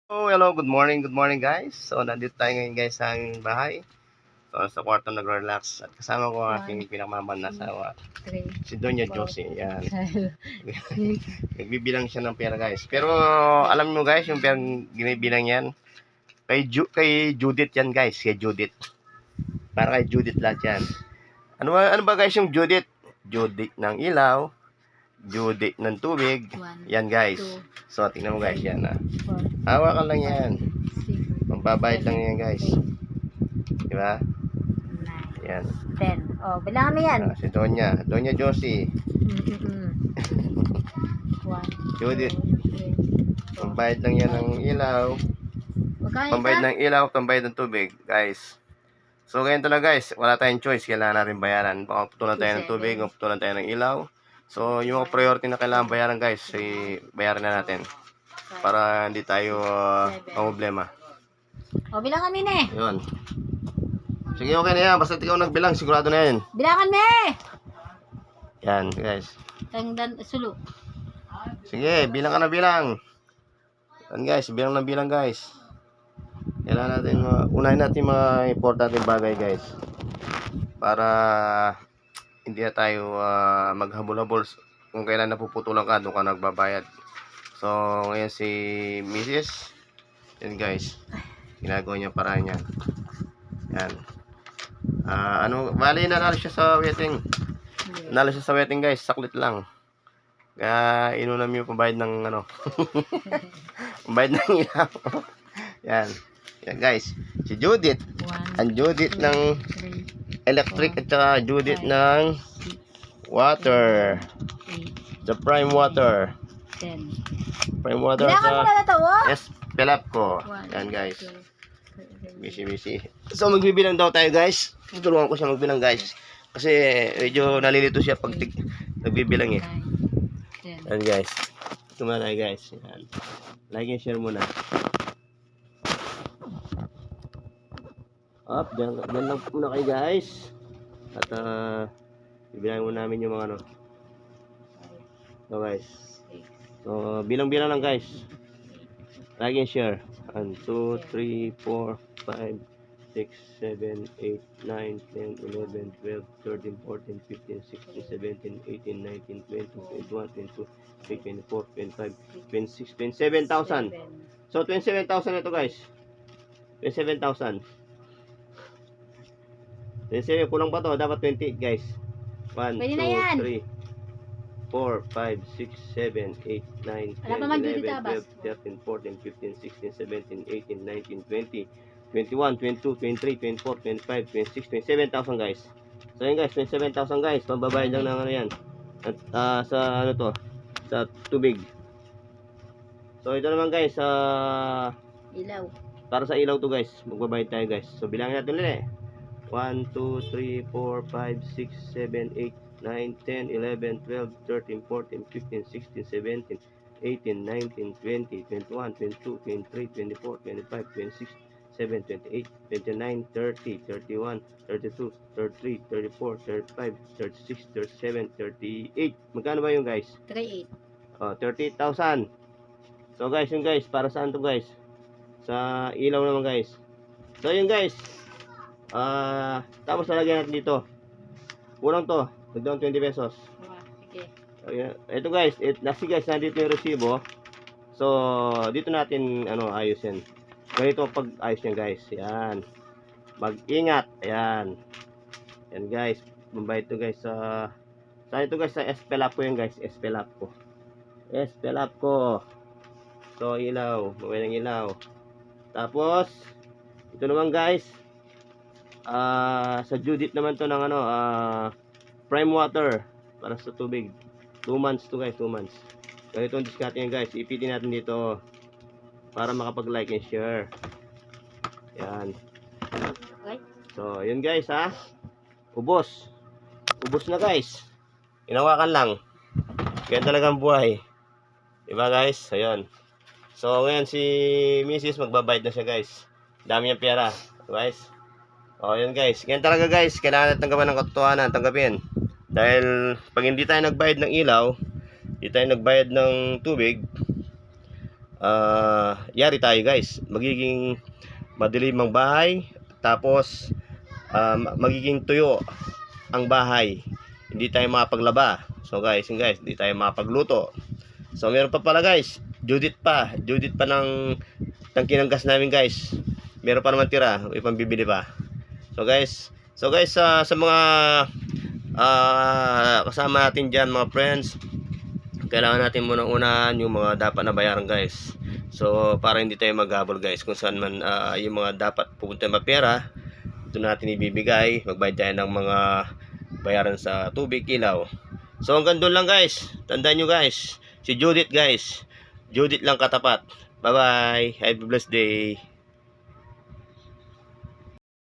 Oh, hello, good morning guys. So, nandito tayo ngayon guys sa aming bahay. So, sa kwarto nagre-relax at kasama ko ang aking pinakamamahal na asawa, si Doña Josie. Yan. Nagbibilang siya ng pera guys. Pero alam mo guys, yung pera ginibilang yan, kay Judith yan guys, kay Judith. Para kay Judith lahat yan. Ano ba guys yung Judith? Judith ng ilaw, Judith ng tubig. Yan guys. So, tingnan mo guys yan. Hawakan lang yan. Magbabayad lang yan guys. Diba? 9, Yan. 10. Oh, bilangan mo yan. Si Doña Josie. 1, Judith. Pambayad lang yan ng ilaw. Pambayad ng ilaw, pambayad ng tubig, guys. So, ganyan talaga guys. Wala tayong choice. Kailangan natin bayaran. Baka putulan tayo ng tubig, o putulan tayo ng ilaw. So, yung mga priority na kailangan bayaran guys, bayaran na natin. Para hindi tayo problema. O, bilangan mo eh. Yun. Sige, okay na yan. Basta ikaw nagbilang, sigurado na yan. Bilangan mo eh. Yan, guys. Tangdan, sulo. Sige, bilang ka na bilang. Yan guys, bilang na bilang guys. Kailangan natin, unahin natin mga importanteng bagay guys. Para hindi na tayo maghabol-habol kung kailan napuputulan ka, doon ka nagbabayad. So, ngayon si Mrs. Yan guys. Ginagawa niya para niya. Yan. Bali nanalo siya sa wedding. Nanalo siya sa wedding guys, saklit lang. Kaya inunam yung pambayad ng pambayad ng ilaw. Yan. Yan guys. Si Judith. Ang Judith ng electric at saka Judith ng water. The prime water. 10. Prime water Bilangan mo na na to, oh. Yes, pelap ko. Yan guys. Busy. So magbibilang daw tayo guys. Tutulungan ko siya magbilang guys. Kasi medyo nalilito siya pag nagbibilang eh. Yan guys. Tumana tayo guys. Yan. Like and share muna. Up, dyan lang muna kayo guys. At bibilangin muna namin yung mga So guys. So bilang-bilang lang guys. Like and share. 1, 2, 3, 4, 5, 6, 7, 8, 9, 10, 11, 12, 13, 14, 15, 16, 17, 18, 19, 20, 21, 22, 23, 24, 25, 26, 27,000. So 27,000 ito guys. 27,000. 27, kulang pa to. Dapat 28 guys. 1, 2, 3, 4, 5, 6, 7, 8, 9, 10, 11, 12, 13, 14, 15, 16, 17, 18, 19, 20, 21, 22, 23, 24, 25, 26, 27,000 guys. So yun guys, 27,000 guys. Pambabayad lang ng yan. At sa sa tubig. So ito naman guys, Ilaw. para sa ilaw to guys. Magbabayad tayo guys. So bilangin natin ulit 1, 2, 3, 4, 5, 6, 7, 8, 9, 10, 11, 12, 13, 14, 15, 16, 17, 18, 19, 20, 21, 22, 23, 24, 25, 26, 7, 28, 29, 30, 31, 32, 33, 34, 35, 36, 37, 38. Magkano ba yung guys? 38. 38,000. So guys, yung guys, para saan to guys? Sa ilaw naman guys. So yun guys. Tapos lalagyan natin dito. Kulang to. Nagdoon 20 pesos. Okay. Ito guys, guys, nandito yung resibo. So, dito natin ayos yan. Ganito pag ayos yan guys. Yan. Mag-ingat. Ayan. Yan guys. Bambayad to guys sa ito guys sa Espelapco yan guys. Espelapco. So, ilaw. Mawala ng ilaw. Tapos, ito naman guys. Sa Judith naman to ng prime water para sa tubig. 2 months to guys, 2 months. Ganito ang diskarte yan guys. Ipitin natin dito para makapag-like and share. Yan. Okay. So, yun guys ha. Ubos na guys. Inawakan lang. Ganyan talagang buhay. Diba guys? Ayun. So, ngayon si Mrs. magbabayad na siya guys. Dami niyang pera. Guys. Yun guys. Ganyan talaga guys. Kailangan natin tanggapin ng katotohanan. Tanggapin. Dahil pag hindi tayo nagbayad ng ilaw, hindi tayo nagbayad ng tubig, yari tayo guys. Magiging madilim ang bahay, tapos magiging tuyo ang bahay. Hindi tayo makapaglaba. So guys, hindi tayo makapagluto. So meron pa pala guys, Judith pa ng tangki ng gas namin guys. Meron pa naman tira, may pambibili pa. So guys, sa mga kasama natin dyan mga friends, kailangan natin muna unahan yung mga dapat na bayaran guys. So para hindi tayo maghabol guys, kung saan man yung mga dapat pupunta na pera, ito natin ibibigay. Magbayad tayo ng mga bayaran sa tubig, ilaw. So hanggang doon lang guys. Tandaan nyo guys, si Judith guys, Judith lang katapat. Bye bye, have a blessed day.